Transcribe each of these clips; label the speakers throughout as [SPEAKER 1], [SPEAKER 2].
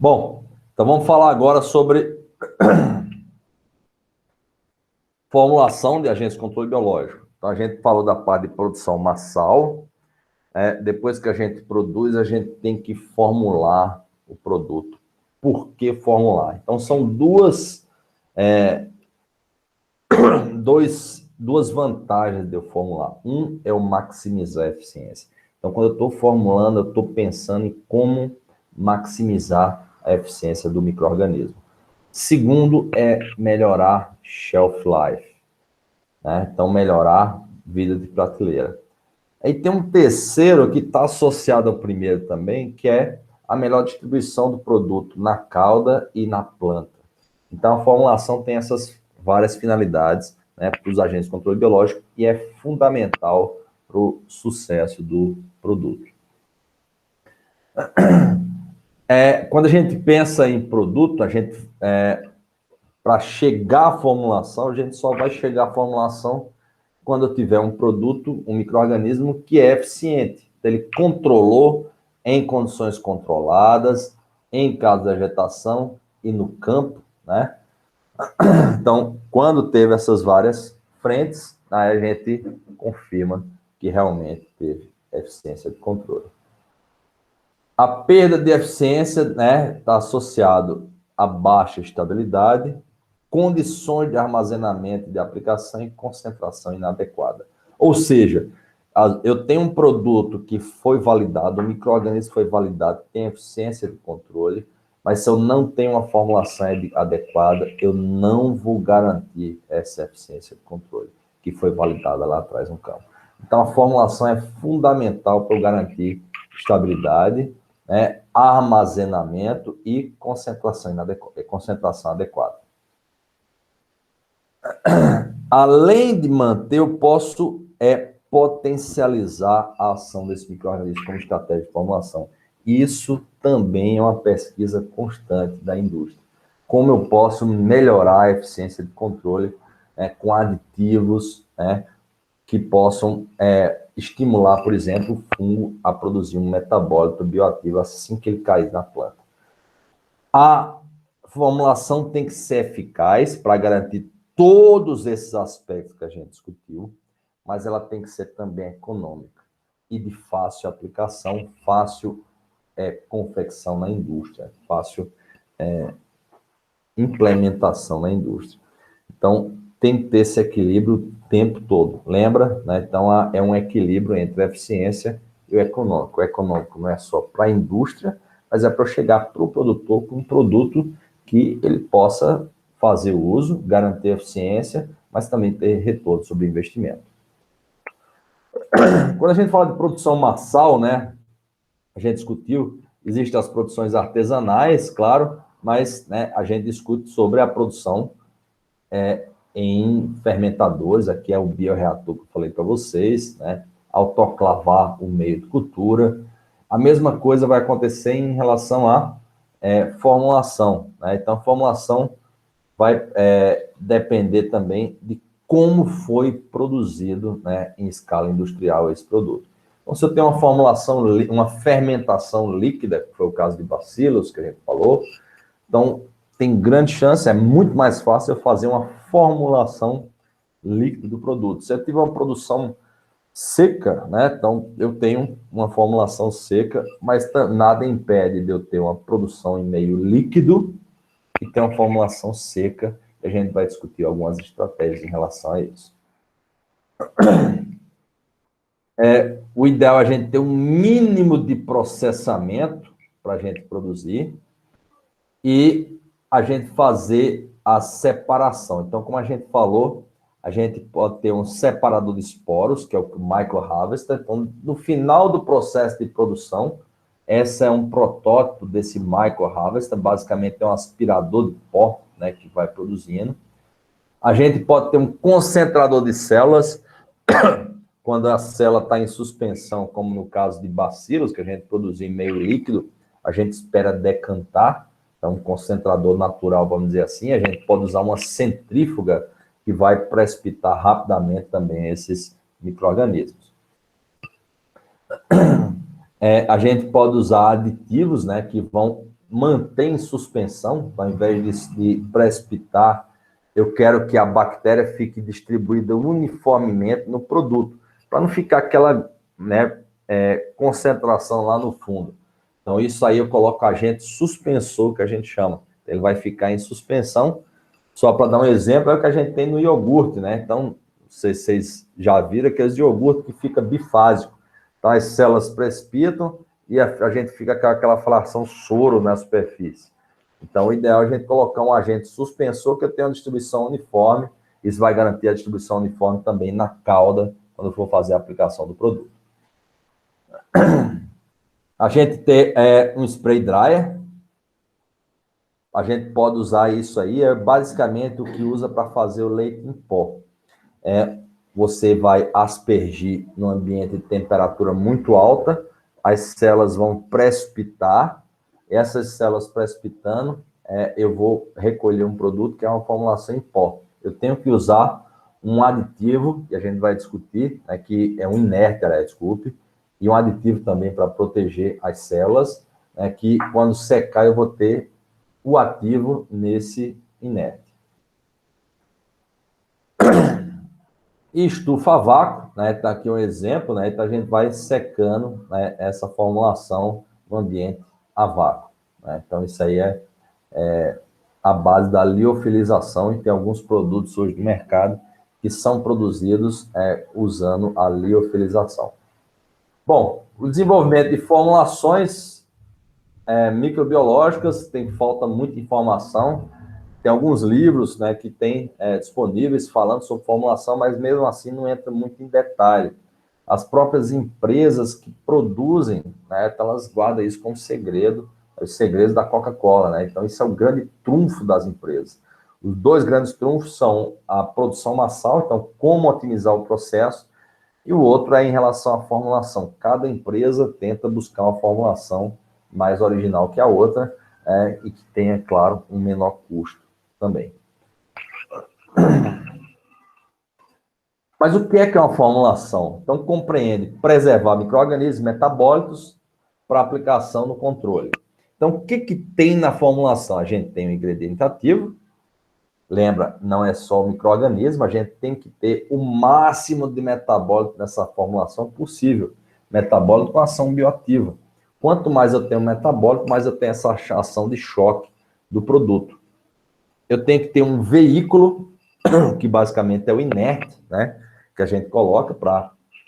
[SPEAKER 1] Bom, então vamos falar agora sobre formulação de agentes de controle biológico. Então, a gente falou da parte de produção massal. Depois que a gente produz, a gente tem que formular o produto. Por que formular? Então, são duas vantagens de eu formular. Um é o maximizar a eficiência. Então, quando eu estou formulando, eu estou pensando em como maximizar a eficiência do micro-organismo. Segundo é melhorar shelf life, né? Então, melhorar vida de prateleira. Aí tem um terceiro que está associado ao primeiro também, que é a melhor distribuição do produto na cauda e na planta. Então, a formulação tem essas várias finalidades, né, para os agentes de controle biológico e é fundamental para o sucesso do produto. Quando a gente pensa em produto, a gente, para chegar à formulação, a gente só vai chegar à formulação quando eu tiver um produto, um micro-organismo que é eficiente. Ele controlou em condições controladas, em caso de vegetação e no campo, né? Então, quando teve essas várias frentes, aí a gente confirma que realmente teve eficiência de controle. A perda de eficiência, né, está associado a baixa estabilidade, condições de armazenamento e de aplicação e concentração inadequada. Ou seja, eu tenho um produto que foi validado, o micro-organismo foi validado, tem eficiência de controle, mas se eu não tenho uma formulação adequada, eu não vou garantir essa eficiência de controle que foi validada lá atrás no campo. Então, a formulação é fundamental para eu garantir estabilidade, né, armazenamento e concentração adequada. Além de manter, eu posso potencializar a ação desse micro-organismo como estratégia de formulação. Isso também é uma pesquisa constante da indústria. Como eu posso melhorar a eficiência de controle com aditivos que possam estimular, por exemplo, o fungo a produzir um metabólito bioativo assim que ele cair na planta. A formulação tem que ser eficaz para garantir todos esses aspectos que a gente discutiu, mas ela tem que ser também econômica e de fácil aplicação, fácil confecção na indústria, fácil implementação na indústria. Então, tem que ter esse equilíbrio o tempo todo, lembra? Né? Então, é um equilíbrio entre a eficiência e o econômico. O econômico não é só para a indústria, mas é para chegar para o produtor com um produto que ele possa fazer o uso, garantir eficiência, mas também ter retorno sobre o investimento. Quando a gente fala de produção massal, né, a gente discutiu, existem as produções artesanais, claro, mas né, a gente discute sobre a produção em fermentadores, aqui é o bioreator que eu falei para vocês, né, autoclavar o meio de cultura. A mesma coisa vai acontecer em relação à formulação, né? Então, a formulação vai depender também de como foi produzido, né, em escala industrial esse produto. Então, se eu tenho uma formulação, uma fermentação líquida, que foi o caso de bacilos, que a gente falou, então tem grande chance, é muito mais fácil eu fazer uma formulação líquida do produto. Se eu tiver uma produção seca, né, então eu tenho uma formulação seca, mas nada impede de eu ter uma produção em meio líquido e ter uma formulação seca, e a gente vai discutir algumas estratégias em relação a isso. O ideal é a gente ter um mínimo de processamento para a gente produzir e a gente fazer a separação. Então, como a gente falou, a gente pode ter um separador de esporos, que é o micro-harvester. Então, no final do processo de produção, esse é um protótipo desse micro-harvester, basicamente é um aspirador de pó, né, que vai produzindo. A gente pode ter um concentrador de células, quando a célula está em suspensão, como no caso de bacilos, que a gente produz em meio líquido, a gente espera decantar, então um concentrador natural, vamos dizer assim. A gente pode usar uma centrífuga que vai precipitar rapidamente também esses micro-organismos. A gente pode usar aditivos, né, que vão manter em suspensão, ao invés de precipitar, eu quero que a bactéria fique distribuída uniformemente no produto, para não ficar aquela, né, concentração lá no fundo. Então, isso aí eu coloco agente suspensor, que a gente chama. Ele vai ficar em suspensão. Só para dar um exemplo, é o que a gente tem no iogurte, né? Então, vocês já viram aqueles iogurte que fica bifásico. Então, as células precipitam e a gente fica com aquela fração soro na superfície. Então, o ideal é a gente colocar um agente suspensor que tenha uma distribuição uniforme. Isso vai garantir a distribuição uniforme também na cauda, quando for fazer a aplicação do produto. A gente tem um spray dryer. A gente pode usar isso aí, é basicamente o que usa para fazer o leite em pó. Você vai aspergir no ambiente de temperatura muito alta, as células vão precipitar, essas células precipitando, eu vou recolher um produto que é uma formulação em pó. Eu tenho que usar um aditivo, que a gente vai discutir, que é um inerte, desculpe, e um aditivo também para proteger as células, que quando secar eu vou ter o ativo nesse inerte. E estufa a vácuo, tá aqui um exemplo, então a gente vai secando essa formulação no ambiente a vácuo. Então isso aí é a base da liofilização, e tem alguns produtos hoje no mercado que são produzidos usando a liofilização. Bom, o desenvolvimento de formulações microbiológicas tem falta muita informação. Tem alguns livros que tem disponíveis falando sobre formulação, mas mesmo assim não entra muito em detalhe. As próprias empresas que produzem, elas guardam isso como segredo, os segredos da Coca-Cola. Então, isso é o grande trunfo das empresas. Os dois grandes trunfos são a produção massal, então, como otimizar o processo, e o outro é em relação à formulação. Cada empresa tenta buscar uma formulação mais original que a outra, e que tenha, claro, um menor custo também. Mas o que é uma formulação? Então, compreende preservar micro-organismos metabólicos para aplicação no controle. Então, o que tem na formulação? A gente tem o ingrediente ativo, lembra, não é só o micro-organismo, a gente tem que ter o máximo de metabólico nessa formulação possível, metabólico com ação bioativa. Quanto mais eu tenho metabólico, mais eu tenho essa ação de choque do produto. Eu tenho que ter um veículo, que basicamente é o inerte, que a gente coloca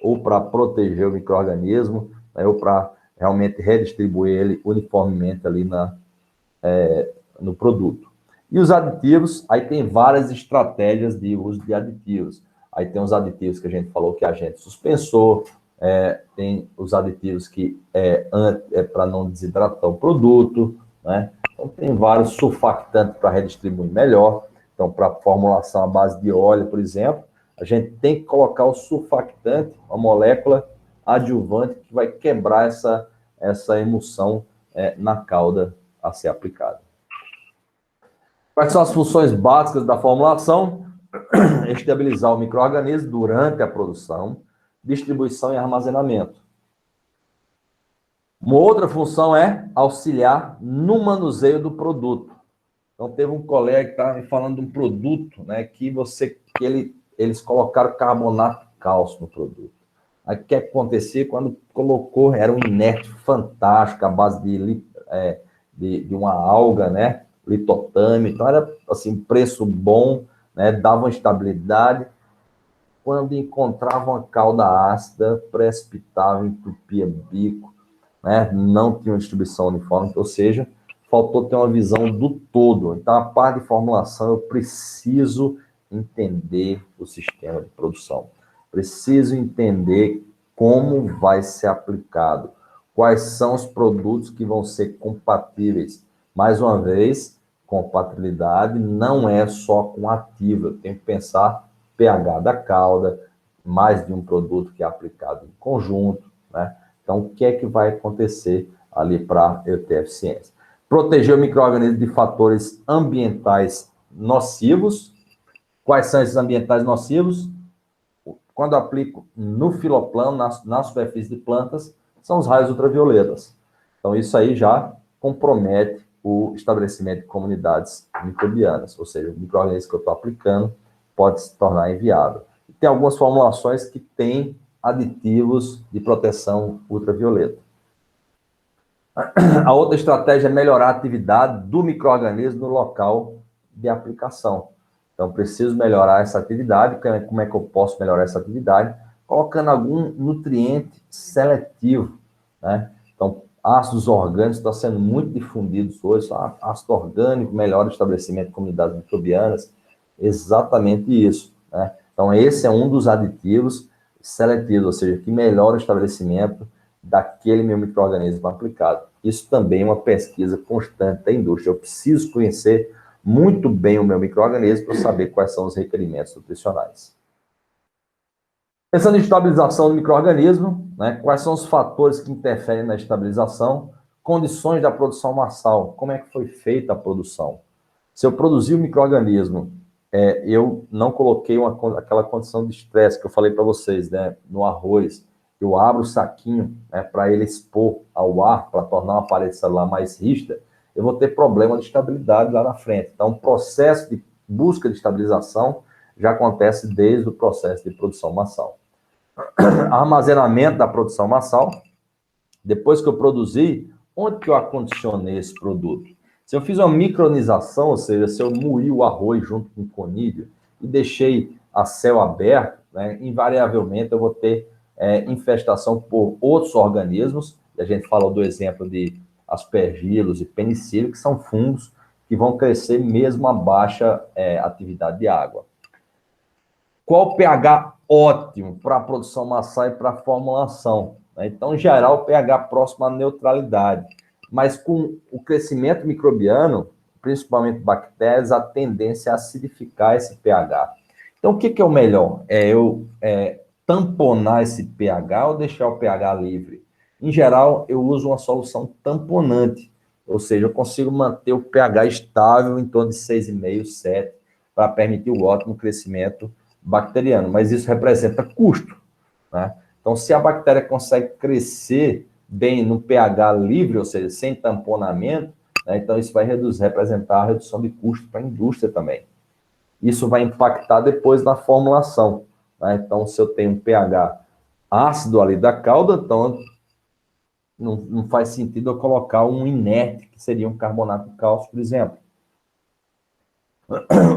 [SPEAKER 1] ou para proteger o micro-organismo, ou para realmente redistribuir ele uniformemente ali no produto. E os aditivos, aí tem várias estratégias de uso de aditivos. Aí tem os aditivos que a gente falou que é agente suspensor, tem os aditivos que é para não desidratar o produto, Então, tem vários surfactantes para redistribuir melhor. Então, para formulação à base de óleo, por exemplo, a gente tem que colocar o surfactante, uma molécula adjuvante que vai quebrar essa emulsão na cauda a ser aplicada. Quais são as funções básicas da formulação? Estabilizar o micro-organismo durante a produção, distribuição e armazenamento. Uma outra função é auxiliar no manuseio do produto. Então, teve um colega que estava me falando de um produto, que eles colocaram carbonato de cálcio no produto. Aí, o que acontecia quando colocou, era um inerte fantástico, à base de uma alga, litotâmio. Então, era assim, preço bom, dava uma estabilidade. Quando encontrava uma cauda ácida, precipitava, entupia bico, não tinha uma distribuição uniforme, ou seja, faltou ter uma visão do todo. Então, a parte de formulação, eu preciso entender o sistema de produção. Preciso entender como vai ser aplicado, quais são os produtos que vão ser compatíveis. Mais uma vez, compatibilidade não é só com ativo, eu tenho que pensar pH da cauda, mais de um produto que é aplicado em conjunto, Então, o que é que vai acontecer ali para eu ter eficiência? Proteger o micro-organismo de fatores ambientais nocivos. Quais são esses ambientais nocivos? Quando eu aplico no filoplano, na superfície de plantas, são os raios ultravioletas. Então, isso aí já compromete o estabelecimento de comunidades microbianas, ou seja, o micro-organismo que eu estou aplicando pode se tornar inviável. Tem algumas formulações que têm aditivos de proteção ultravioleta. A outra estratégia é melhorar a atividade do micro-organismo no local de aplicação. Então, preciso melhorar essa atividade. Como é que eu posso melhorar essa atividade? Colocando algum nutriente seletivo, né? Então, ácidos orgânicos estão sendo muito difundidos hoje. Ácido orgânico melhora o estabelecimento de comunidades microbianas. Exatamente isso, né? Então, esse é um dos aditivos seletivos, ou seja, que melhora o estabelecimento daquele meu micro-organismo aplicado. Isso também é uma pesquisa constante da indústria. Eu preciso conhecer muito bem o meu micro-organismo para saber quais são os requerimentos nutricionais. Pensando em estabilização do micro-organismo, né, quais são os fatores que interferem na estabilização? Condições da produção massal. Como é que foi feita a produção? Se eu produzir o micro-organismo, eu não coloquei aquela condição de estresse que eu falei para vocês, né, no arroz. Eu abro o saquinho, né, para ele expor ao ar, para tornar uma parede celular mais rígida, eu vou ter problema de estabilidade lá na frente. Então, o processo de busca de estabilização já acontece desde o processo de produção massal. Armazenamento da produção massal. Depois que eu produzi, onde que eu acondicionei esse produto? Se eu fiz uma micronização, ou seja, se eu moí o arroz junto com o conídeo e deixei a céu aberto, né, invariavelmente eu vou ter infestação por outros organismos, e a gente falou do exemplo de aspergilos e penicílio, que são fungos que vão crescer mesmo a baixa atividade de água. Qual o pH ótimo para a produção massal e para a formulação? Então, em geral, o pH próximo à neutralidade. Mas com o crescimento microbiano, principalmente bactérias, a tendência é acidificar esse pH. Então, o que é o melhor? Eu tamponar esse pH ou deixar o pH livre? Em geral, eu uso uma solução tamponante, ou seja, eu consigo manter o pH estável em torno de 6,5, 7, para permitir o ótimo crescimento bacteriano, mas isso representa custo, né? Então, se a bactéria consegue crescer bem no pH livre, ou seja, sem tamponamento, né, então isso vai representar a redução de custo para a indústria também. Isso vai impactar depois na formulação, né? Então, se eu tenho um pH ácido ali da cauda, então não faz sentido eu colocar um inerte, que seria um carbonato de cálcio, por exemplo.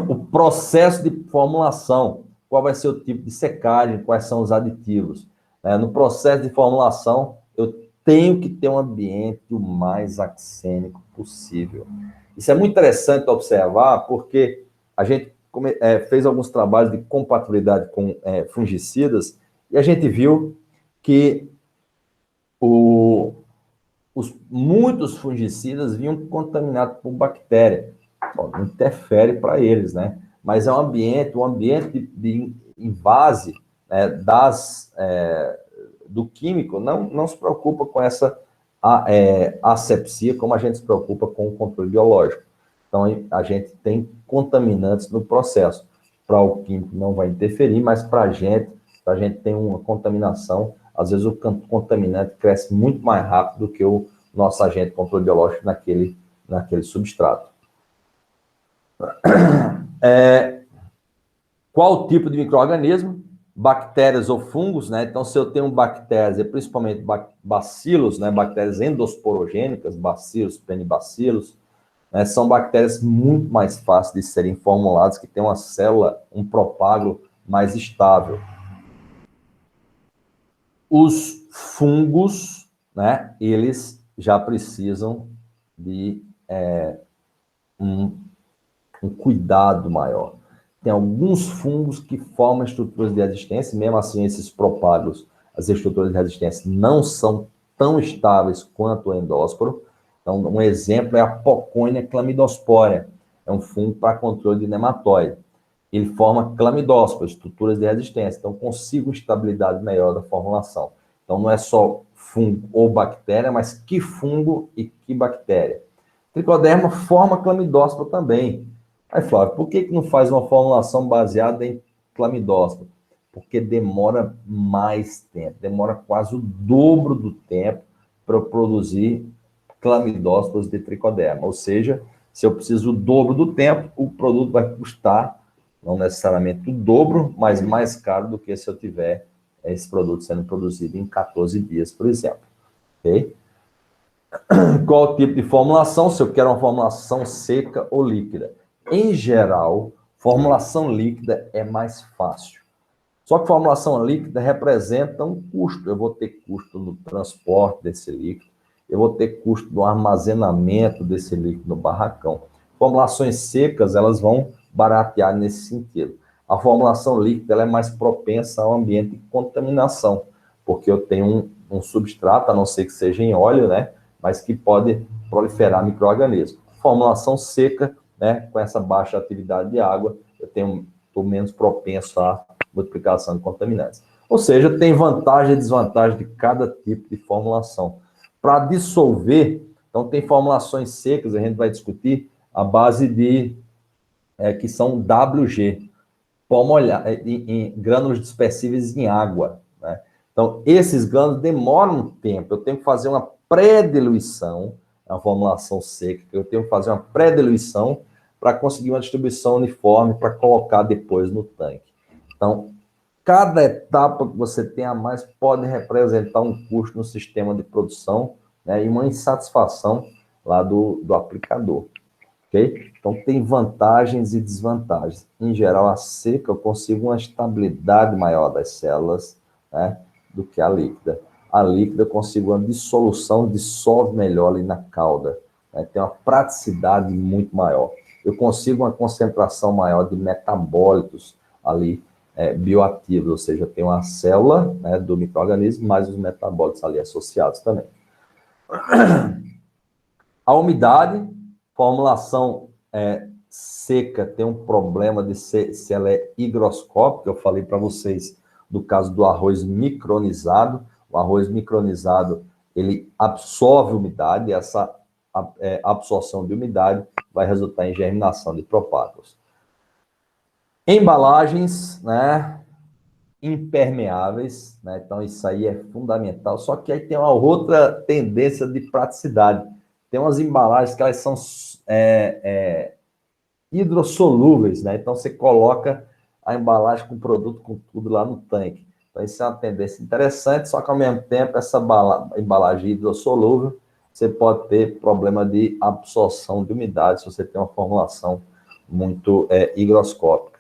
[SPEAKER 1] O processo de formulação, qual vai ser o tipo de secagem, quais são os aditivos. No processo de formulação, eu tenho que ter um ambiente o mais axênico possível. Isso é muito interessante observar, porque a gente fez alguns trabalhos de compatibilidade com fungicidas, e a gente viu que muitos fungicidas vinham contaminados por bactéria. Bom, não interfere para eles, né? Mas é um ambiente de invase, né, do químico não se preocupa com essa asepsia como a gente se preocupa com o controle biológico. Então, a gente tem contaminantes no processo. Para o químico não vai interferir, mas para a gente tem uma contaminação. Às vezes o contaminante cresce muito mais rápido do que o nosso agente de controle biológico naquele substrato. Qual o tipo de micro-organismo? Bactérias ou fungos, né? Então, se eu tenho bactérias, principalmente bacilos, né? Bactérias endosporogênicas, bacilos, penibacilos, né? São bactérias muito mais fáceis de serem formuladas, que têm uma célula, um propágulo mais estável. Os fungos, né? Eles já precisam de um cuidado maior. Tem alguns fungos que formam estruturas de resistência, mesmo assim esses propágulos, as estruturas de resistência não são tão estáveis quanto o endósporo. Então, um exemplo é a Poconia clamidospora, é um fungo para controle de nematóide. Ele forma clamidósporas, estruturas de resistência, então consigo estabilidade melhor da formulação. Então, não é só fungo ou bactéria, mas que fungo e que bactéria. Tricoderma forma clamidóspora também. Aí, Flávio, por que não faz uma formulação baseada em clamidóspora? Porque demora mais tempo, demora quase o dobro do tempo para eu produzir clamidósporos de tricoderma. Ou seja, se eu preciso o dobro do tempo, o produto vai custar, não necessariamente o dobro, mas mais caro do que se eu tiver esse produto sendo produzido em 14 dias, por exemplo. Ok? Qual o tipo de formulação? Se eu quero uma formulação seca ou líquida. Em geral, formulação líquida é mais fácil. Só que formulação líquida representa um custo. Eu vou ter custo no transporte desse líquido, eu vou ter custo no armazenamento desse líquido no barracão. Formulações secas, elas vão baratear nesse sentido. A formulação líquida ela é mais propensa ao ambiente de contaminação, porque eu tenho um substrato, a não ser que seja em óleo, né? Mas que pode proliferar micro-organismos. Formulação seca, né? Com essa baixa atividade de água, eu estou menos propenso à multiplicação de contaminantes. Ou seja, tem vantagem e desvantagem de cada tipo de formulação. Para dissolver, então tem formulações secas, a gente vai discutir a base de, que são WG, pó molhado, em grânulos dispersíveis em água, né? Então, esses grânulos demoram um tempo, eu tenho que fazer uma pré-diluição, é uma formulação seca, eu tenho que fazer uma pré-diluição para conseguir uma distribuição uniforme para colocar depois no tanque. Então, cada etapa que você tem a mais pode representar um custo no sistema de produção, né, e uma insatisfação lá do aplicador. Okay? Então, tem vantagens e desvantagens. Em geral, a seca eu consigo uma estabilidade maior das células, né, do que a líquida. A líquida eu consigo uma dissolução, dissolve melhor ali na cauda, né, tem uma praticidade muito maior. Eu consigo uma concentração maior de metabólitos ali, bioativos, ou seja, tem uma célula, né, do micro-organismo, mais os metabólitos ali associados também. A umidade, formulação seca tem um problema de se ela é higroscópica, eu falei para vocês do caso do arroz micronizado. O arroz micronizado, ele absorve umidade, e essa absorção de umidade vai resultar em germinação de propágulos. Embalagens, né, impermeáveis, né? Então isso aí é fundamental. Só que aí tem uma outra tendência de praticidade. Tem umas embalagens que elas são hidrossolúveis, né? Então você coloca a embalagem com o produto, com tudo lá no tanque. Então isso é uma tendência interessante, só que ao mesmo tempo essa embalagem hidrossolúvel, você pode ter problema de absorção de umidade se você tem uma formulação muito higroscópica.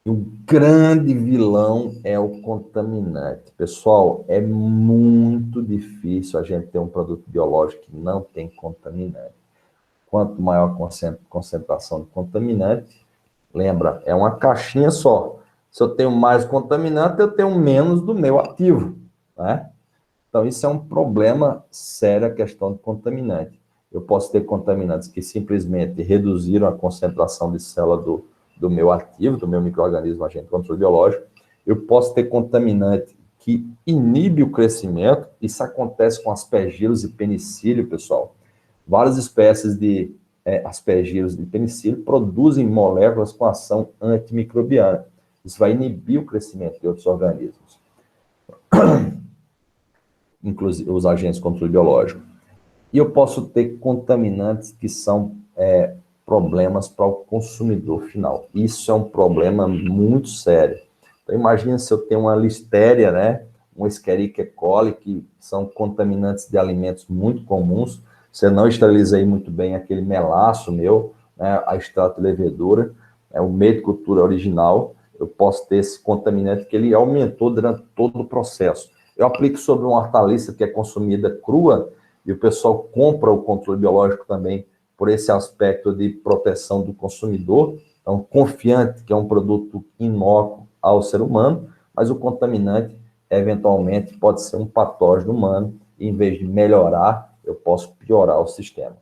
[SPEAKER 1] E o grande vilão é o contaminante. Pessoal, é muito difícil a gente ter um produto biológico que não tem contaminante. Quanto maior a concentração de contaminante, lembra, é uma caixinha só. Se eu tenho mais contaminante, eu tenho menos do meu ativo, né? Então, isso é um problema sério, a questão de contaminante. Eu posso ter contaminantes que simplesmente reduziram a concentração de célula do meu ativo, do meu micro-organismo agente de controle biológico. Eu posso ter contaminante que inibe o crescimento. Isso acontece com aspergilos e penicílio, pessoal. Várias espécies de aspergilos de penicílio produzem moléculas com ação antimicrobiana. Isso vai inibir o crescimento de outros organismos, inclusive os agentes de controle biológico. E eu posso ter contaminantes que são problemas para o consumidor final. Isso é um problema muito sério. Então, imagina se eu tenho uma listéria, né, um Escherichia coli, que são contaminantes de alimentos muito comuns. Você não esterilizei muito bem aquele melaço meu, né, a extrato de levedura, o meio de cultura original, eu posso ter esse contaminante que ele aumentou durante todo o processo. Eu aplico sobre uma hortaliça que é consumida crua, e o pessoal compra o controle biológico também por esse aspecto de proteção do consumidor, então confiante que é um produto inócuo ao ser humano, mas o contaminante, eventualmente, pode ser um patógeno humano, e em vez de melhorar, eu posso piorar o sistema.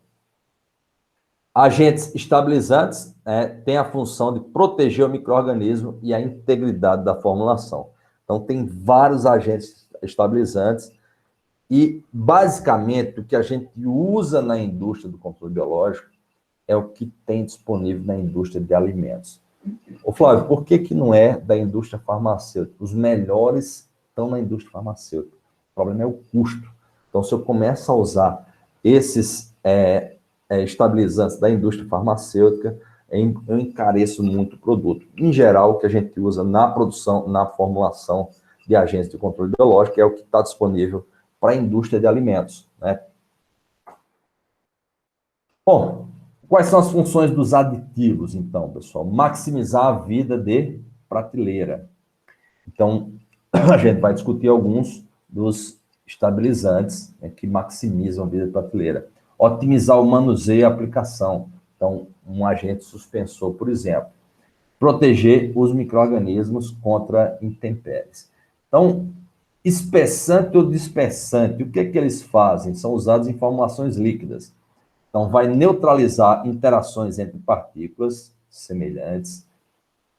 [SPEAKER 1] Agentes estabilizantes têm a função de proteger o micro-organismo e a integridade da formulação. Então, tem vários agentes estabilizantes e, basicamente, o que a gente usa na indústria do controle biológico é o que tem disponível na indústria de alimentos. Ô, Flávio, por que não é da indústria farmacêutica? Os melhores estão na indústria farmacêutica. O problema é o custo. Então, Então, se eu começo a usar esses estabilizantes da indústria farmacêutica, eu encareço muito o produto. Em geral, o que a gente usa na produção, na formulação de agentes de controle biológico é o que está disponível para a indústria de alimentos, né? Bom, quais são as funções dos aditivos, então, pessoal? Maximizar a vida de prateleira. Então, a gente vai discutir alguns dos estabilizantes, né, que maximizam a vida de prateleira. Otimizar o manuseio e a aplicação. Então, um agente suspensor, por exemplo. Proteger os micro-organismos contra intempéries. Então, espessante ou dispersante, o que é que eles fazem? São usados em formulações líquidas. Então, vai neutralizar interações entre partículas semelhantes,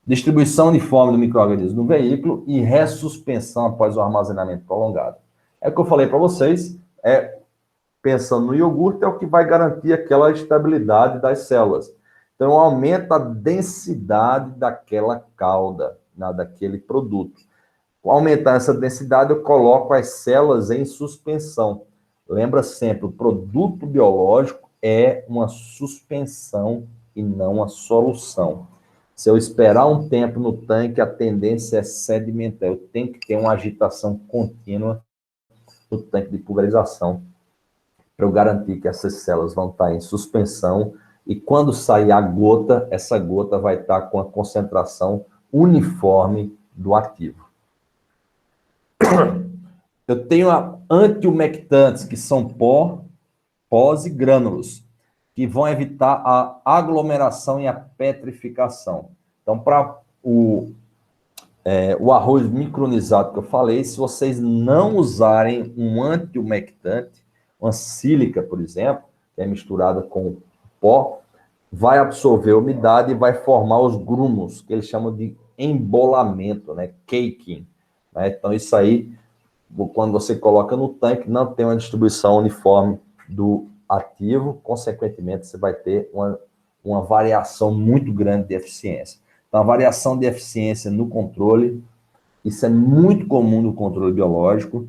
[SPEAKER 1] distribuição uniforme do micro-organismo no veículo e ressuspensão após o armazenamento prolongado. É o que eu falei para vocês, pensando no iogurte, é o que vai garantir aquela estabilidade das células. Então, aumenta a densidade daquela calda, daquele produto. Ao aumentar essa densidade, eu coloco as células em suspensão. Lembra sempre, o produto biológico é uma suspensão e não uma solução. Se eu esperar um tempo no tanque, a tendência é sedimentar. Eu tenho que ter uma agitação contínua no tanque de pulverização para eu garantir que essas células vão estar em suspensão e quando sair a gota, essa gota vai estar com a concentração uniforme do ativo. Eu tenho antiumectantes, que são pós e grânulos, que vão evitar a aglomeração e a petrificação. Então, para o arroz micronizado que eu falei, se vocês não usarem um antiumectante, uma sílica, por exemplo, que é misturada com pó, vai absorver a umidade e vai formar os grumos, que eles chamam de embolamento, né? Caking. Né? Então, isso aí, quando você coloca no tanque, não tem uma distribuição uniforme do ativo, consequentemente, você vai ter uma variação muito grande de eficiência. Então, a variação de eficiência no controle, isso é muito comum no controle biológico,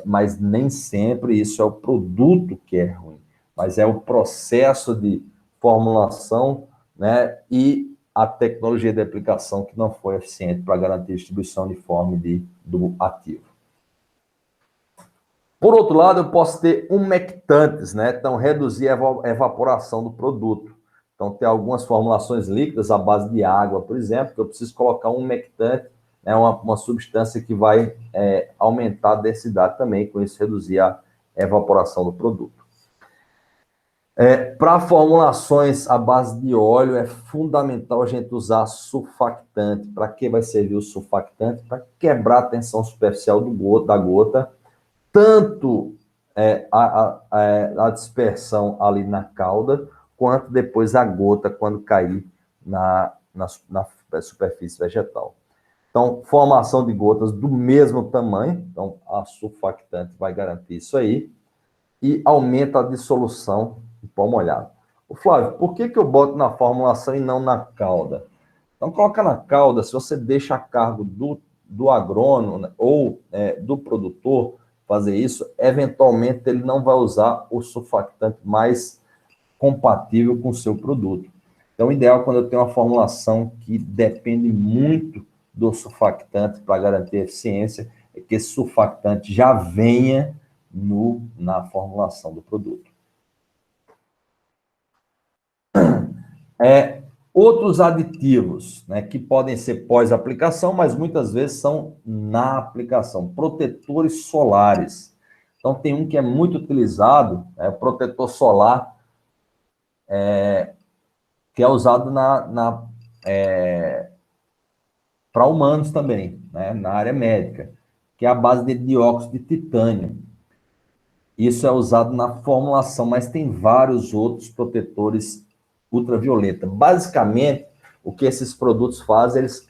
[SPEAKER 1] mas nem sempre isso é o produto que é ruim, mas é o processo de formulação, né, e a tecnologia de aplicação que não foi eficiente para garantir a distribuição uniforme do ativo. Por outro lado, eu posso ter umectantes, né? Então, reduzir a evaporação do produto. Então, tem algumas formulações líquidas à base de água, por exemplo, que eu preciso colocar um umectante, né? uma substância que vai aumentar a densidade também, com isso reduzir a evaporação do produto. Para formulações à base de óleo, é fundamental a gente usar surfactante. Para que vai servir o surfactante? Para quebrar a tensão superficial da gota, tanto a dispersão ali na cauda, quanto depois a gota quando cair na superfície vegetal. Então, formação de gotas do mesmo tamanho, então a surfactante vai garantir isso aí, e aumenta a dissolução de pó molhado. O Flávio, por que eu boto na formulação e não na cauda? Então, coloca na cauda, se você deixa a cargo do agrônomo, né, ou do produtor fazer isso, eventualmente ele não vai usar o surfactante mais compatível com o seu produto. Então, o ideal quando eu tenho uma formulação que depende muito do surfactante para garantir a eficiência, é que esse surfactante já venha na formulação do produto. Outros aditivos, né, que podem ser pós-aplicação, mas muitas vezes são na aplicação. Protetores solares. Então, tem um que é muito utilizado, o protetor solar, que é usado para humanos também, né, na área médica, que é a base de dióxido de titânio. Isso é usado na formulação, mas tem vários outros protetores ultravioleta. Basicamente, o que esses produtos fazem, eles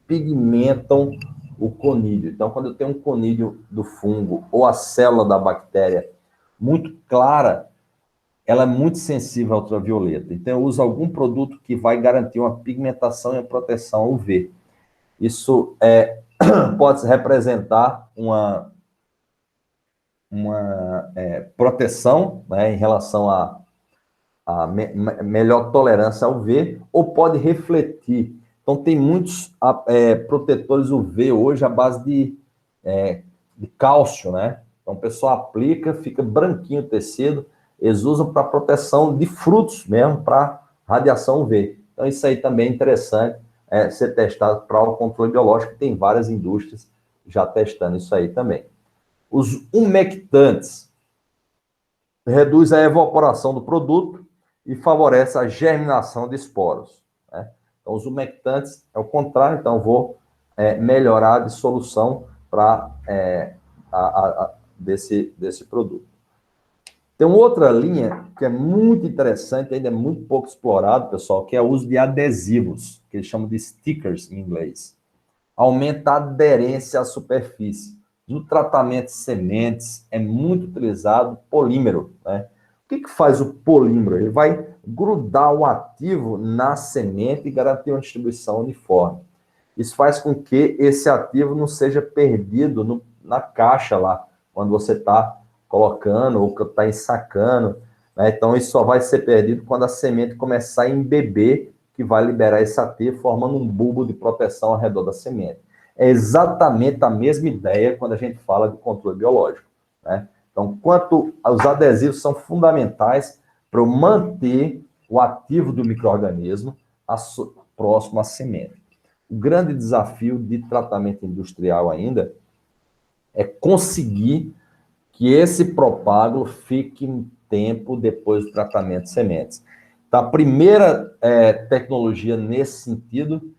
[SPEAKER 1] pigmentam o conídeo. Então, quando eu tenho um conídeo do fungo ou a célula da bactéria muito clara, ela é muito sensível à ultravioleta. Então, eu uso algum produto que vai garantir uma pigmentação e uma proteção UV. Isso pode representar proteção, né, em relação a melhor tolerância ao UV, ou pode refletir. Então, tem muitos protetores UV hoje à base de cálcio, né? Então, o pessoal aplica, fica branquinho o tecido, eles usam para proteção de frutos mesmo, para radiação UV. Então, isso aí também é interessante ser testado para o controle biológico, tem várias indústrias já testando isso aí também. Os umectantes reduz a evaporação do produto e favorece a germinação de esporos, né? Então, os umectantes é o contrário, então eu vou melhorar a dissolução desse produto. Tem uma outra linha que é muito interessante, ainda é muito pouco explorado, pessoal, que é o uso de adesivos, que eles chamam de stickers em inglês. Aumenta a aderência à superfície. No tratamento de sementes, é muito utilizado polímero, né? O que faz o polímero? Ele vai grudar o ativo na semente e garantir uma distribuição uniforme. Isso faz com que esse ativo não seja perdido na caixa lá, quando você está colocando ou está ensacando, né? Então, isso só vai ser perdido quando a semente começar a embeber, que vai liberar esse ativo, formando um bulbo de proteção ao redor da semente. É exatamente a mesma ideia quando a gente fala de controle biológico, né? Então, quanto os adesivos são fundamentais para manter o ativo do micro-organismo próximo à semente. O grande desafio de tratamento industrial ainda é conseguir que esse propágulo fique um tempo depois do tratamento de sementes. Então, a primeira tecnologia nesse sentido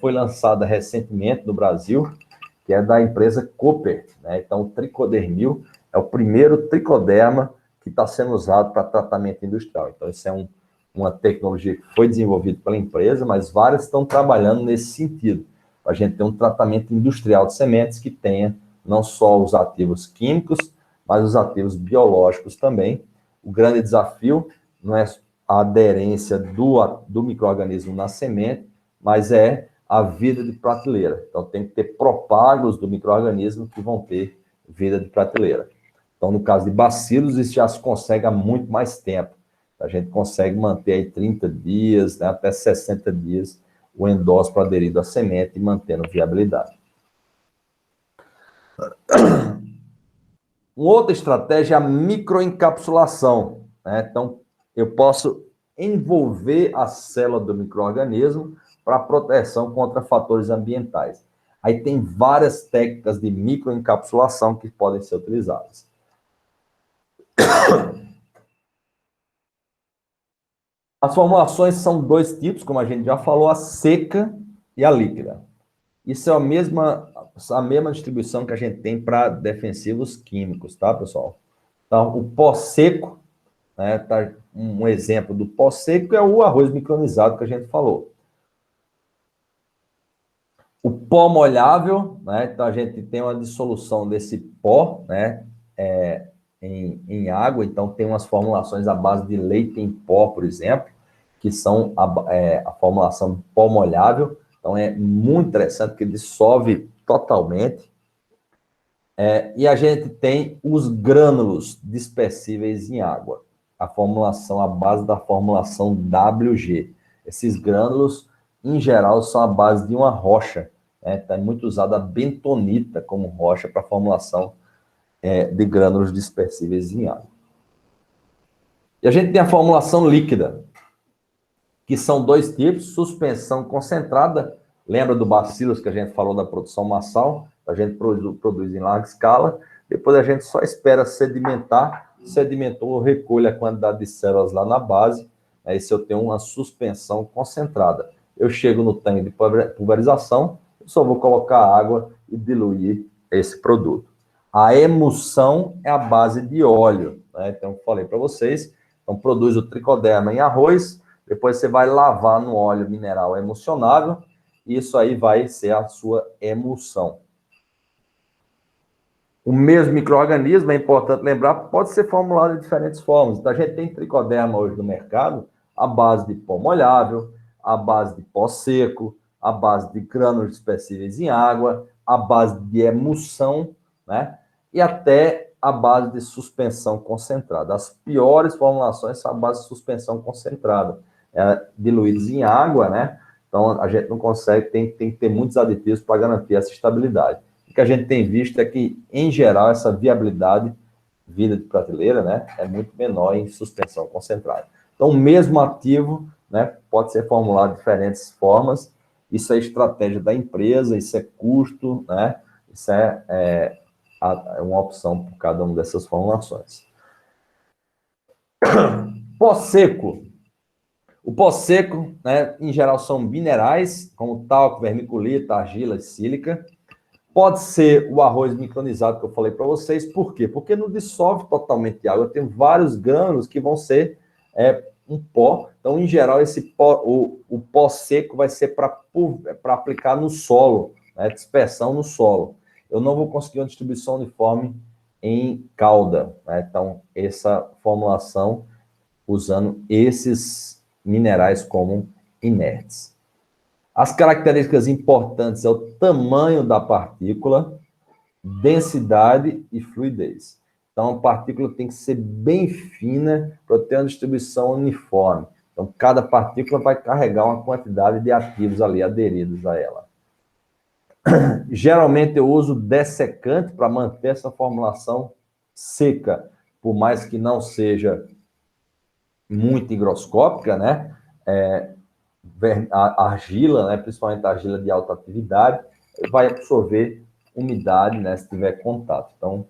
[SPEAKER 1] foi lançada recentemente no Brasil, que é da empresa Cooper, né? Então, o tricodermil é o primeiro tricoderma que está sendo usado para tratamento industrial. Então, isso é uma tecnologia que foi desenvolvida pela empresa, mas várias estão trabalhando nesse sentido, para a gente ter um tratamento industrial de sementes que tenha não só os ativos químicos, mas os ativos biológicos também. O grande desafio não é a aderência do micro-organismo na semente, mas é a vida de prateleira. Então, tem que ter propágulos do micro-organismo que vão ter vida de prateleira. Então, no caso de bacilos, isso já se consegue há muito mais tempo. A gente consegue manter aí 30 dias, né, até 60 dias, o endósporo aderido à semente e mantendo viabilidade. Uma outra estratégia é a microencapsulação, né? Então, eu posso envolver a célula do micro-organismo para proteção contra fatores ambientais. Aí tem várias técnicas de microencapsulação que podem ser utilizadas. As formulações são dois tipos, como a gente já falou, a seca e a líquida. Isso é a mesma distribuição que a gente tem para defensivos químicos, tá, pessoal? Então, o pó seco, né, tá, um exemplo do pó seco é o arroz micronizado que a gente falou. O pó molhável, né, então a gente tem uma dissolução desse pó, né, em água, então tem umas formulações à base de leite em pó, por exemplo, que são a formulação do pó molhável. Então, é muito interessante, porque dissolve totalmente. E a gente tem os grânulos dispersíveis em água. A formulação, a base da formulação WG. Esses grânulos, em geral, são a base de uma rocha, né? É muito usada a bentonita como rocha para a formulação de grânulos dispersíveis em água. E a gente tem a formulação líquida, que são dois tipos: suspensão concentrada. Lembra do bacilos que a gente falou da produção massal? A gente produz em larga escala, depois a gente só espera sedimentar, sedimentou, recolhe a quantidade de células lá na base, aí se eu tenho uma suspensão concentrada. Eu chego no tanque de pulverização, eu só vou colocar água e diluir esse produto. A emulsão é a base de óleo, né? Então, eu falei para vocês, então produz o tricoderma em arroz, depois você vai lavar no óleo mineral emulsionável, e isso aí vai ser a sua emulsão. O mesmo micro-organismo, é importante lembrar, pode ser formulado de diferentes formas. Então, a gente tem tricoderma hoje no mercado, à base de pó molhável, à base de pó seco, à base de grânulos dispersíveis em água, à base de emulsão, né? E até à base de suspensão concentrada. As piores formulações são à base de suspensão concentrada, diluídos em água, né? Então, a gente não consegue, tem que ter muitos aditivos para garantir essa estabilidade. O que a gente tem visto é que, em geral, essa viabilidade, vida de prateleira, né, é muito menor em suspensão concentrada. Então, o mesmo ativo, né, pode ser formulado de diferentes formas. Isso é estratégia da empresa, isso é custo, né? Isso é uma opção por cada uma dessas formulações. Pó seco. O pó seco, né, em geral, são minerais, como talco, vermiculita, argila e sílica. Pode ser o arroz micronizado que eu falei para vocês. Por quê? Porque não dissolve totalmente de água. Tem vários grânulos que vão ser um pó. Então, em geral, esse pó, o pó seco vai ser para aplicar no solo, né? Dispersão no solo. Eu não vou conseguir uma distribuição uniforme em calda, né? Então, essa formulação usando esses minerais como inertes. As características importantes é o tamanho da partícula, densidade e fluidez. Então, a partícula tem que ser bem fina para ter uma distribuição uniforme. Então, cada partícula vai carregar uma quantidade de ativos ali aderidos a ela. Geralmente, eu uso dessecante para manter essa formulação seca, por mais que não seja muito higroscópica, né? A argila, né, principalmente a argila de alta atividade, vai absorver umidade, né, se tiver contato. Então,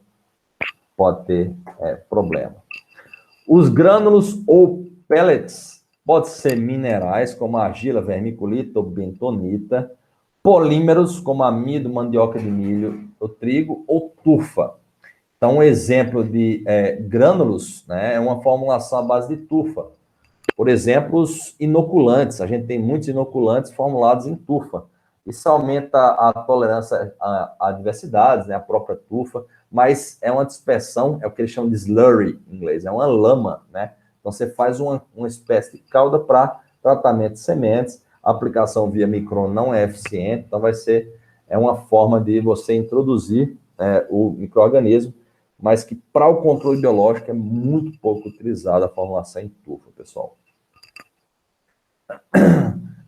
[SPEAKER 1] pode ter problema. Os grânulos ou pellets podem ser minerais, como argila, vermiculita ou bentonita, polímeros, como amido, mandioca de milho, ou trigo, ou tufa. Então, um exemplo de grânulos, né, é uma formulação à base de tufa. Por exemplo, os inoculantes. A gente tem muitos inoculantes formulados em tufa. Isso aumenta a tolerância a adversidades, né, a própria tufa, mas é uma dispersão, é o que eles chamam de slurry em inglês, é uma lama, né? Então, você faz uma espécie de calda para tratamento de sementes, a aplicação via micron não é eficiente, então vai ser uma forma de você introduzir o micro-organismo, mas que para o controle biológico é muito pouco utilizada a formulação em tufa, pessoal.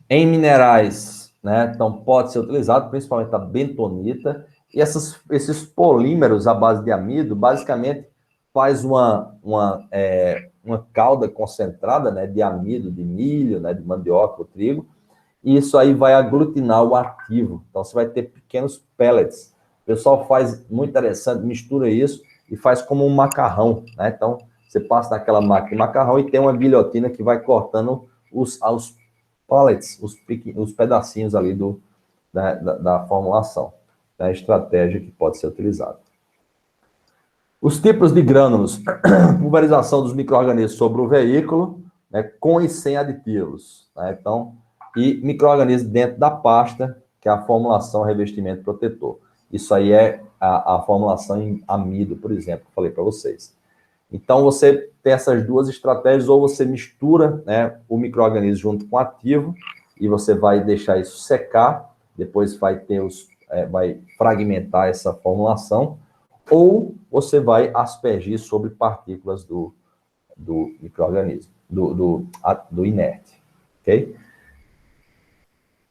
[SPEAKER 1] Em minerais, né, então pode ser utilizado principalmente a bentonita, e esses polímeros à base de amido, basicamente faz uma calda concentrada, né, de amido, de milho, né, de mandioca ou trigo, e isso aí vai aglutinar o ativo. Então, você vai ter pequenos pellets. O pessoal faz, muito interessante, mistura isso e faz como um macarrão, né? Então, você passa naquela máquina de macarrão e tem uma guilhotina que vai cortando os pellets, os pedacinhos ali da formulação. É a estratégia que pode ser utilizada. Os tipos de grânulos. Pulverização dos micro-organismos sobre o veículo, né, com e sem aditivos. Né? Então, e micro-organismos dentro da pasta, que é a formulação revestimento protetor. Isso aí é a formulação em amido, por exemplo, que eu falei para vocês. Então, você tem essas duas estratégias, ou você mistura, né, o micro-organismo junto com o ativo, e você vai deixar isso secar, depois vai fragmentar essa formulação, ou você vai aspergir sobre partículas do micro-organismo, do inerte, ok?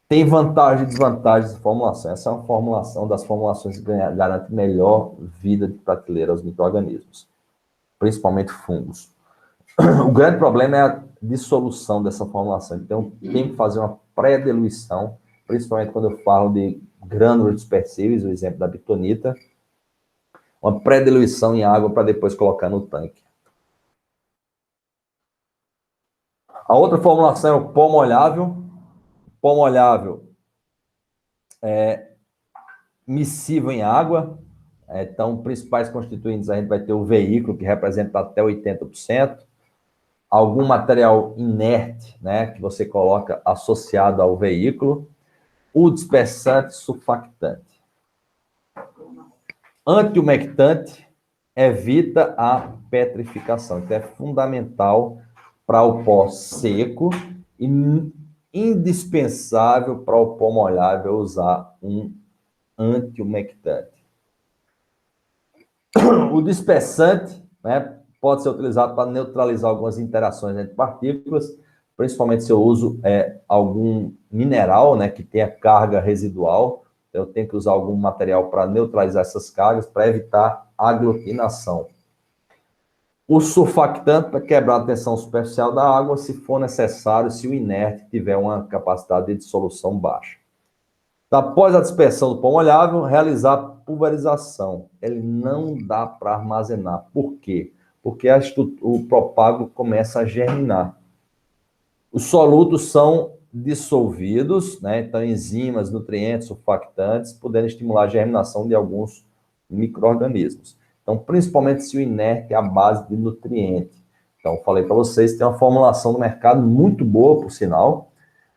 [SPEAKER 1] Tem vantagem e desvantagem de formulação. Essa é uma formulação das formulações que garante melhor vida de prateleira aos micro-organismos, principalmente fungos. O grande problema é a dissolução dessa formulação. Então, tem que fazer uma pré-diluição, principalmente quando eu falo de grânulos dispersíveis, o exemplo da bentonita, uma pré-diluição em água para depois colocar no tanque. A outra formulação é o pó molhável. Pó molhável é miscível em água. Então, principais constituintes, a gente vai ter o veículo, que representa até 80%. Algum material inerte, né, que você coloca associado ao veículo. O dispersante sulfactante. Antiumectante evita a petrificação. Então, é fundamental para o pó seco e indispensável para o pó molhável usar um antiumectante. O dispersante, né, pode ser utilizado para neutralizar algumas interações entre partículas, principalmente se eu uso algum mineral, né, que tenha carga residual. Eu tenho que usar algum material para neutralizar essas cargas, para evitar aglutinação. O surfactante para quebrar a tensão superficial da água, se for necessário, se o inerte tiver uma capacidade de dissolução baixa. Após a dispersão do pó molhável, realizar pulverização. Ele não dá para armazenar. Por quê? Porque o propágulo começa a germinar. Os solutos são dissolvidos, né? Então, enzimas, nutrientes, surfactantes, podendo estimular a germinação de alguns micro-organismos. Então, principalmente se o inerte é a base de nutriente. Então, falei para vocês, tem uma formulação no mercado muito boa, por sinal,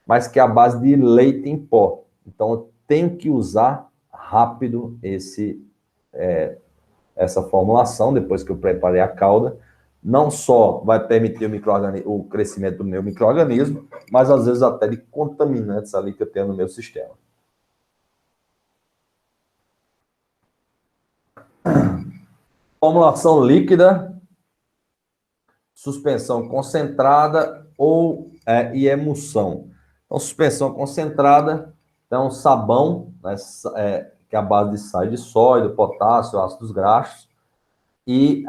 [SPEAKER 1] mas que é a base de leite em pó. Então, eu tenho que usar rápido essa formulação, depois que eu preparei a calda. Não só vai permitir o crescimento do meu micro-organismo, mas às vezes até de contaminantes ali que eu tenho no meu sistema. Formulação líquida, suspensão concentrada e emulsão. Então, suspensão concentrada, então sabão, né, que é a base de sais de sódio, potássio, ácidos graxos, e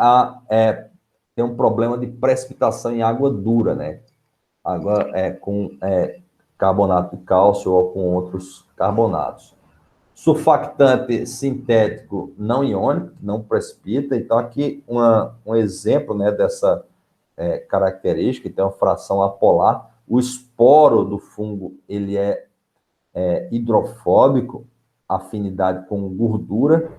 [SPEAKER 1] tem um problema de precipitação em água dura, né? Água com carbonato de cálcio ou com outros carbonatos. Surfactante sintético não iônico, não precipita. Então, aqui um exemplo, né, dessa característica, tem uma fração apolar. O esporo do fungo ele é hidrofóbico, afinidade com gordura.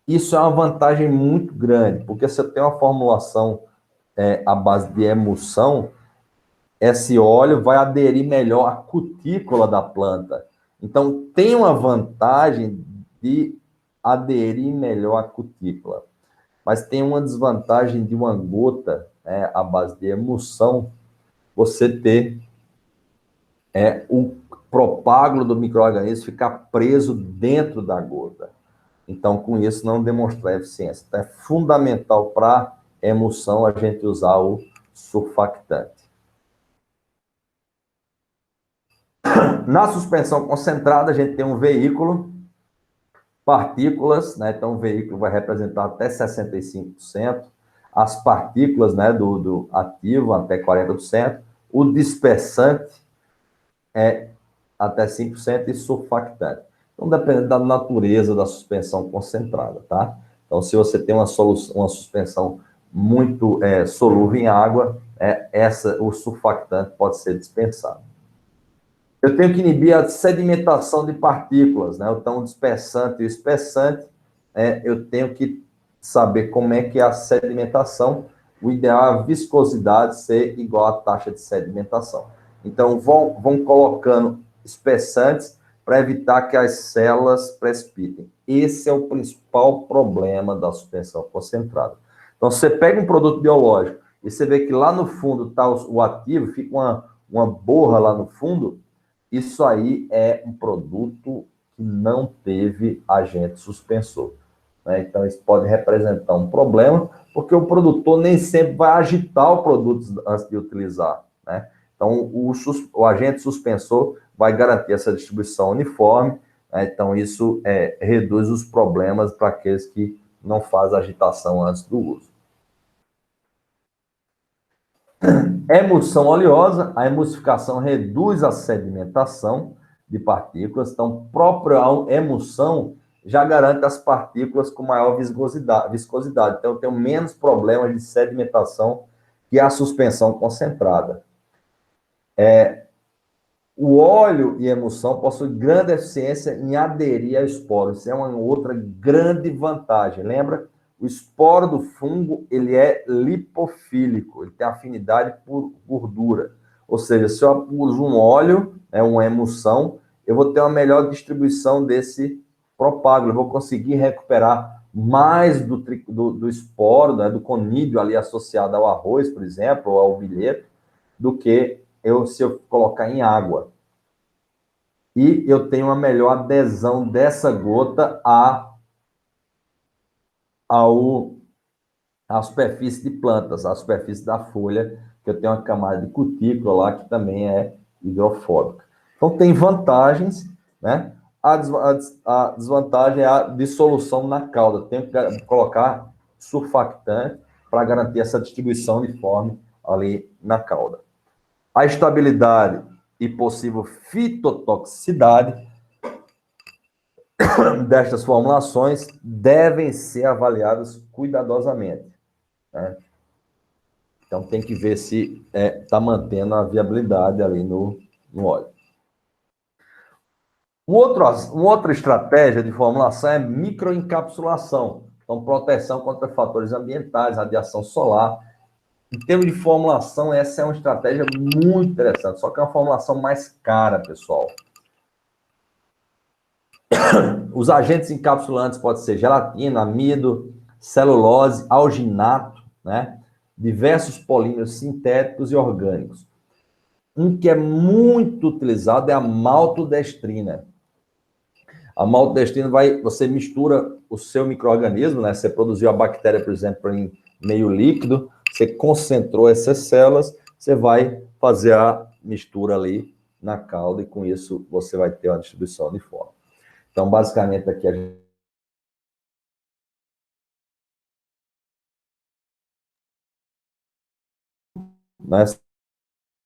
[SPEAKER 1] Isso é uma vantagem muito grande, porque você tem uma formulação à base de emulsão, esse óleo vai aderir melhor à cutícula da planta. Então, tem uma vantagem de aderir melhor à cutícula, mas tem uma desvantagem de uma gota, à base de emulsão, você ter o propágulo do micro-organismo ficar preso dentro da gota. Então, com isso, não demonstrar eficiência. Então, é fundamental para emulsão a gente usar o surfactante. Na suspensão concentrada, a gente tem um veículo, partículas, né? Então, o veículo vai representar até 65%, as partículas, né, do ativo até 40%, o dispersante é até 5% e surfactante. Então, depende da natureza da suspensão concentrada, tá? Então, se você tem uma suspensão muito solúvel em água, o surfactante pode ser dispensado. Eu tenho que inibir a sedimentação de partículas, né? Então, o dispersante e o espessante, eu tenho que saber como é que é a sedimentação. O ideal é a viscosidade ser igual à taxa de sedimentação. Então, vão colocando espessantes para evitar que as células precipitem. Esse é o principal problema da suspensão concentrada. Então, você pega um produto biológico e você vê que lá no fundo está o ativo, fica uma borra lá no fundo, isso aí é um produto que não teve agente suspensor, né? Então, isso pode representar um problema, porque o produtor nem sempre vai agitar o produto antes de utilizar, né? Então, o agente suspensor vai garantir essa distribuição uniforme, né? Então, isso reduz os problemas para aqueles que não fazem agitação antes do uso. Emulsão oleosa, a emulsificação reduz a sedimentação de partículas, então, própria emulsão já garante as partículas com maior viscosidade. Então, eu tenho menos problemas de sedimentação que a suspensão concentrada. O óleo e emulsão possuem grande eficiência em aderir a esporos. Isso é uma outra grande vantagem. Lembra? O esporo do fungo, ele é lipofílico, ele tem afinidade por gordura. Ou seja, se eu uso um óleo, uma emulsão, eu vou ter uma melhor distribuição desse propágulo. Eu vou conseguir recuperar mais do esporo, né, do conídeo ali associado ao arroz, por exemplo, ou ao bilheto, do que se eu colocar em água. E eu tenho uma melhor adesão dessa gota ao a superfície de plantas, a superfície da folha, que eu tenho uma camada de cutícula lá, que também é hidrofóbica. Então, tem vantagens, né? A desvantagem é a dissolução na cauda. Tem que colocar surfactante para garantir essa distribuição uniforme ali na cauda. A estabilidade e possível fitotoxicidade destas formulações devem ser avaliadas cuidadosamente, né? Então, tem que ver se está mantendo a viabilidade ali no óleo. Uma outra estratégia de formulação é microencapsulação. Então, proteção contra fatores ambientais, radiação solar. Em termos de formulação, essa é uma estratégia muito interessante, só que é uma formulação mais cara, pessoal. Os agentes encapsulantes podem ser gelatina, amido, celulose, alginato, né? Diversos polímeros sintéticos e orgânicos. Um que é muito utilizado é a maltodestrina. A maltodestrina você mistura o seu micro-organismo, né? Você produziu a bactéria, por exemplo, em meio líquido, você concentrou essas células, você vai fazer a mistura ali na cauda e com isso você vai ter uma distribuição uniforme. Então, basicamente, aqui a gente... né?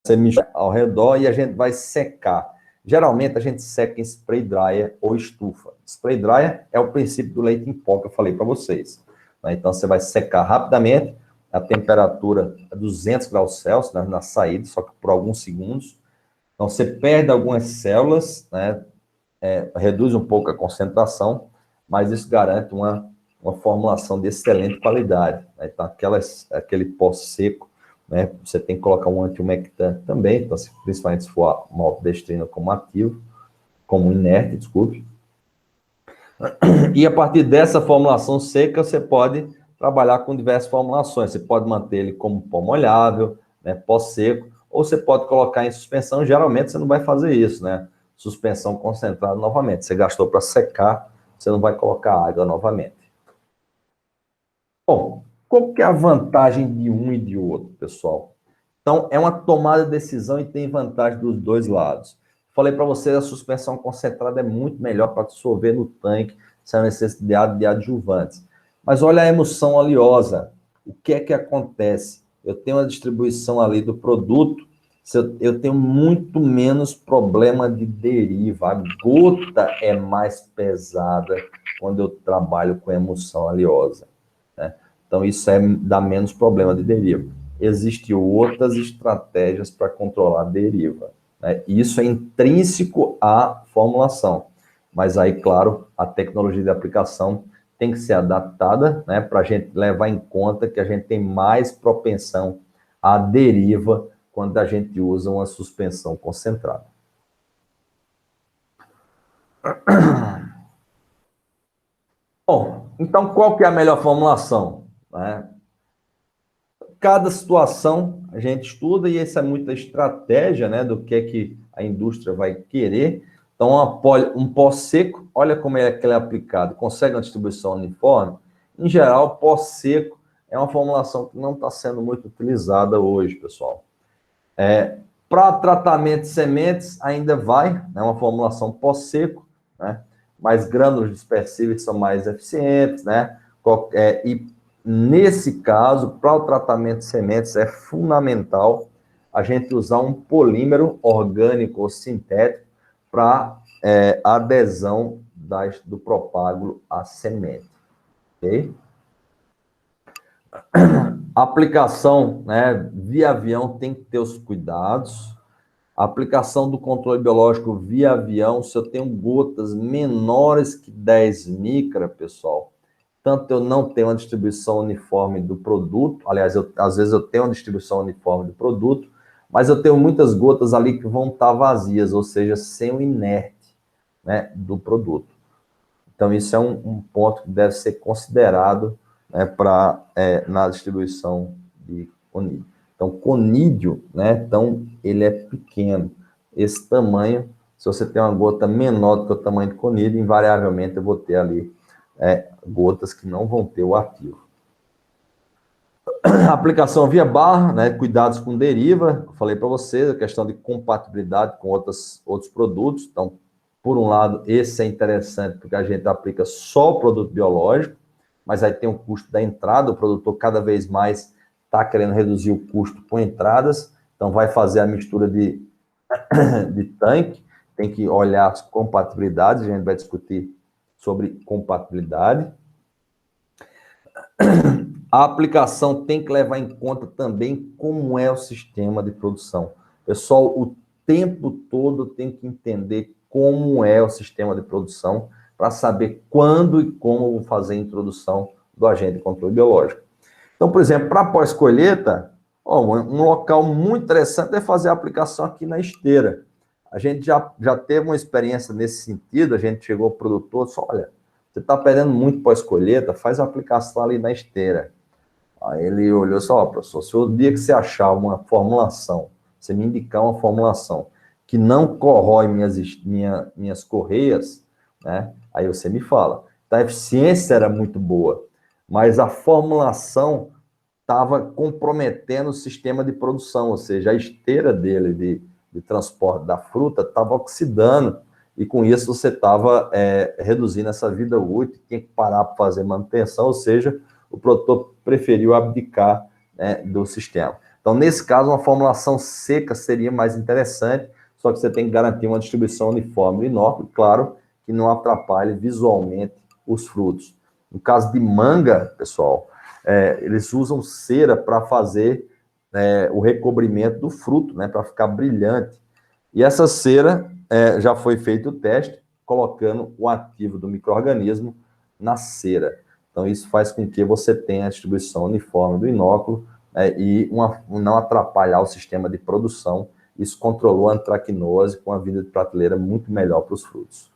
[SPEAKER 1] Você mistura ao redor e a gente vai secar. Geralmente, a gente seca em spray dryer ou estufa. Spray dryer é o princípio do leite em pó que eu falei para vocês, né? Então, você vai secar rapidamente, a temperatura é 200 graus Celsius, né, na saída, só que por alguns segundos. Então, você perde algumas células, né, reduz um pouco a concentração, mas isso garante uma formulação de excelente qualidade, né? Então, aquele pó seco, né, você tem que colocar um antiumectante também, então, principalmente se for a maltodestrina como ativo, como inerte, desculpe. E a partir dessa formulação seca, você pode trabalhar com diversas formulações. Você pode manter ele como pó molhável, né, pó seco, ou você pode colocar em suspensão. Geralmente você não vai fazer isso, né? Suspensão concentrada novamente. Você gastou para secar, você não vai colocar água novamente. Bom, qual que é a vantagem de um e de outro, pessoal? Então, é uma tomada de decisão e tem vantagem dos dois lados. Falei para vocês, a suspensão concentrada é muito melhor para dissolver no tanque, sem a necessidade de adjuvantes. Mas olha a emulsão oleosa. O que é que acontece? Eu tenho uma distribuição ali do produto, eu tenho muito menos problema de deriva. A gota é mais pesada quando eu trabalho com emulsão oleosa, né? Então, isso dá menos problema de deriva. Existem outras estratégias para controlar a deriva, né? Isso é intrínseco à formulação. Mas aí, claro, a tecnologia de aplicação tem que ser adaptada, né, para a gente levar em conta que a gente tem mais propensão à deriva quando a gente usa uma suspensão concentrada. Bom, então qual que é a melhor formulação, né? Cada situação a gente estuda e essa é muita estratégia, né, do que é que a indústria vai querer. Então, um pó seco, olha como é que ele é aplicado, consegue uma distribuição uniforme? Em geral, pó seco é uma formulação que não está sendo muito utilizada hoje, pessoal. Para tratamento de sementes, ainda vai, né, uma formulação pó seco, né, mas grânulos dispersíveis são mais eficientes, né, e nesse caso, para o tratamento de sementes, é fundamental a gente usar um polímero orgânico ou sintético para adesão do propágulo à semente. Ok? A aplicação, né, via avião tem que ter os cuidados. A aplicação do controle biológico via avião, se eu tenho gotas menores que 10 micra, pessoal, tanto eu não tenho uma distribuição uniforme do produto, aliás, às vezes eu tenho uma distribuição uniforme do produto, mas eu tenho muitas gotas ali que vão estar vazias, ou seja, sem o inerte, né, do produto. Então, isso é um ponto que deve ser considerado, né, na distribuição de conídeo. Então, conídeo, né, então, ele é pequeno. Esse tamanho, se você tem uma gota menor do que o tamanho de conídeo, invariavelmente eu vou ter ali gotas que não vão ter o ativo. Aplicação via barra, né? Cuidados com deriva. Eu falei para vocês a questão de compatibilidade com outros produtos. Então, por um lado, esse é interessante porque a gente aplica só o produto biológico, mas aí tem o custo da entrada. O produtor cada vez mais está querendo reduzir o custo com entradas, então vai fazer a mistura de tanque. Tem que olhar as compatibilidades. A gente vai discutir sobre compatibilidade. A aplicação tem que levar em conta também como é o sistema de produção. Pessoal, o tempo todo tem que entender como é o sistema de produção para saber quando e como vou fazer a introdução do agente de controle biológico. Então, por exemplo, para pós-colheita, um local muito interessante é fazer a aplicação aqui na esteira. A gente já teve uma experiência nesse sentido, a gente chegou ao produtor e disse, olha, você está perdendo muito pós-colheita, faz a aplicação ali na esteira. Aí ele olhou e disse, professor, se o dia que você achar uma formulação, você me indicar uma formulação que não corrói minhas correias, né? Aí você me fala. Então, a eficiência era muito boa, mas a formulação estava comprometendo o sistema de produção, ou seja, a esteira dele de transporte da fruta estava oxidando, e com isso você estava reduzindo essa vida útil, tinha que parar para fazer manutenção, ou seja, o produtor preferiu abdicar, né, do sistema. Então, nesse caso, uma formulação seca seria mais interessante, só que você tem que garantir uma distribuição uniforme e inócula, claro, que não atrapalhe visualmente os frutos. No caso de manga, pessoal, eles usam cera para fazer o recobrimento do fruto, né, para ficar brilhante. E essa cera já foi feito o teste, colocando o ativo do micro-organismo na cera. Então, isso faz com que você tenha a distribuição uniforme do inóculo e não atrapalhar o sistema de produção. Isso controlou a antracnose com a vida de prateleira muito melhor para os frutos.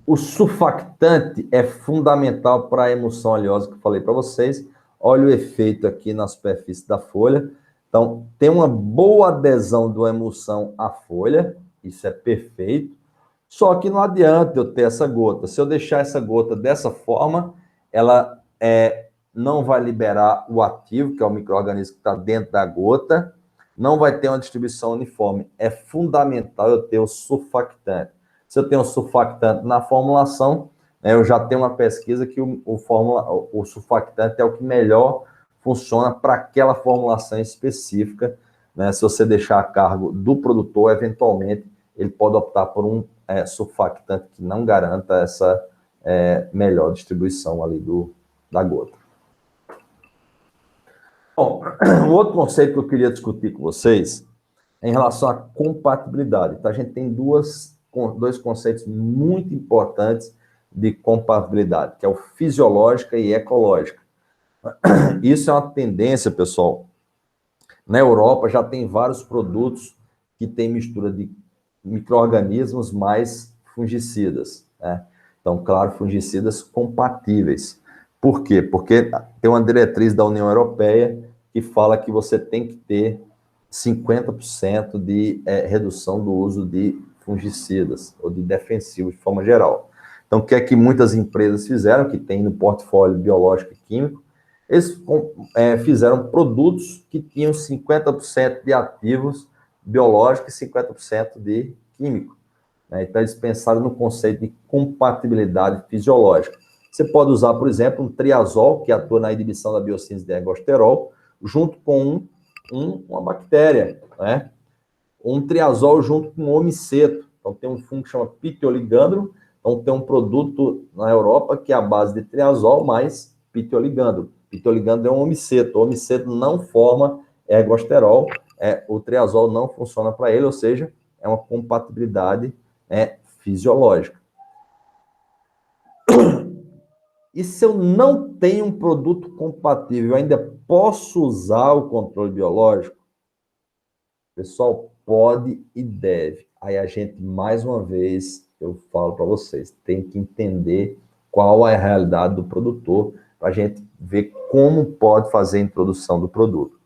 [SPEAKER 1] O surfactante é fundamental para a emulsão oleosa que eu falei para vocês. Olha o efeito aqui na superfície da folha. Então, tem uma boa adesão da emulsão à folha, isso é perfeito. Só que não adianta eu ter essa gota. Se eu deixar essa gota dessa forma, ela não vai liberar o ativo, que é o micro-organismo que está dentro da gota, não vai ter uma distribuição uniforme. É fundamental eu ter o surfactante. Se eu tenho o surfactante na formulação, eu já tenho uma pesquisa que o surfactante é o que melhor funciona para aquela formulação específica, né? Se você deixar a cargo do produtor, eventualmente, ele pode optar por um surfactante que não garanta essa melhor distribuição ali da gota. Bom, um outro conceito que eu queria discutir com vocês é em relação à compatibilidade. Então, a gente tem dois conceitos muito importantes de compatibilidade, que é o fisiológica e ecológica. Isso é uma tendência, pessoal. Na Europa já tem vários produtos que têm mistura de micro-organismos mais fungicidas, né? Então, claro, fungicidas compatíveis. Por quê? Porque tem uma diretriz da União Europeia que fala que você tem que ter 50% de redução do uso de fungicidas ou de defensivos de forma geral. Então, o que é que muitas empresas fizeram, que tem no portfólio biológico e químico? Eles fizeram produtos que tinham 50% de ativos biológicos e 50% de químico, né? Então, eles pensaram no conceito de compatibilidade fisiológica. Você pode usar, por exemplo, um triazol, que atua na inibição da biossíntese de ergosterol, junto com uma bactéria, né? Um triazol junto com um homiceto. Então, tem um fungo que chama Pithioligandro. Então, tem um produto na Europa que é a base de triazol mais Pithioligandro. Pithioligandro é um homiceto. O homiceto não forma ergosterol. O triazol não funciona para ele, ou seja, é uma compatibilidade fisiológica. E se eu não tenho um produto compatível, eu ainda posso usar o controle biológico? Pessoal, pode e deve. Aí a gente, mais uma vez, eu falo para vocês, tem que entender qual é a realidade do produtor para a gente ver como pode fazer a introdução do produto.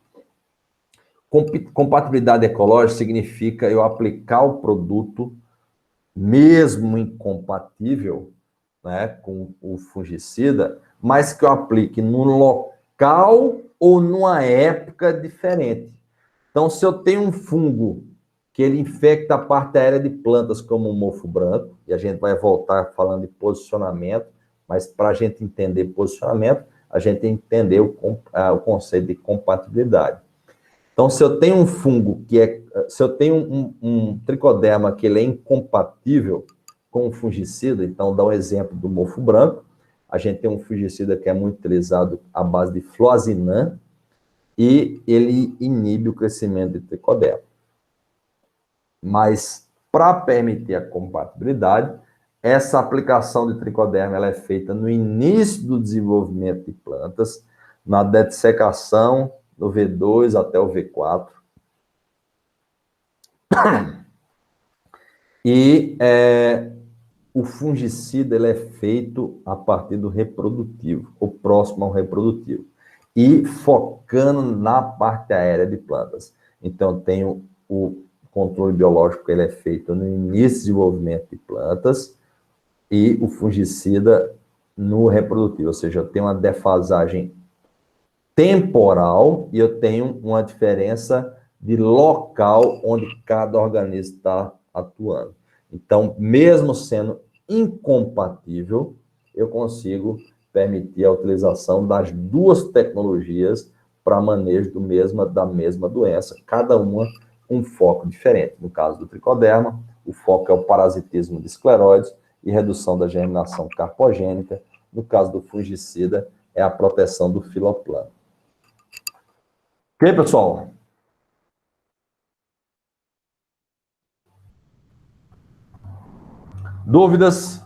[SPEAKER 1] Compatibilidade ecológica significa eu aplicar o produto, mesmo incompatível, né, com o fungicida, mas que eu aplique num local ou numa época diferente. Então, se eu tenho um fungo que ele infecta a parte aérea de plantas como o mofo branco, e a gente vai voltar falando de posicionamento, mas para a gente entender posicionamento, a gente tem que entender o conceito de compatibilidade. Então, se eu tenho um fungo se eu tenho um tricoderma que ele é incompatível com um fungicida, então dá um exemplo do mofo branco, a gente tem um fungicida que é muito utilizado à base de fluazinam, e ele inibe o crescimento de tricoderma. Mas, para permitir a compatibilidade, essa aplicação de tricoderma ela é feita no início do desenvolvimento de plantas, na dessecação, do V2 até o V4. E o fungicida ele é feito a partir do reprodutivo, ou próximo ao reprodutivo, e focando na parte aérea de plantas. Então, tenho o controle biológico, ele é feito no início do desenvolvimento de plantas, e o fungicida no reprodutivo, ou seja, eu tenho uma defasagem temporal e eu tenho uma diferença de local onde cada organismo está atuando. Então, mesmo sendo incompatível, eu consigo permitir a utilização das duas tecnologias para manejo da mesma doença, cada uma com um foco diferente. No caso do tricoderma, o foco é o parasitismo de escleróides e redução da germinação carpogênica. No caso do fungicida, é a proteção do filoplano. Ok, pessoal? Dúvidas?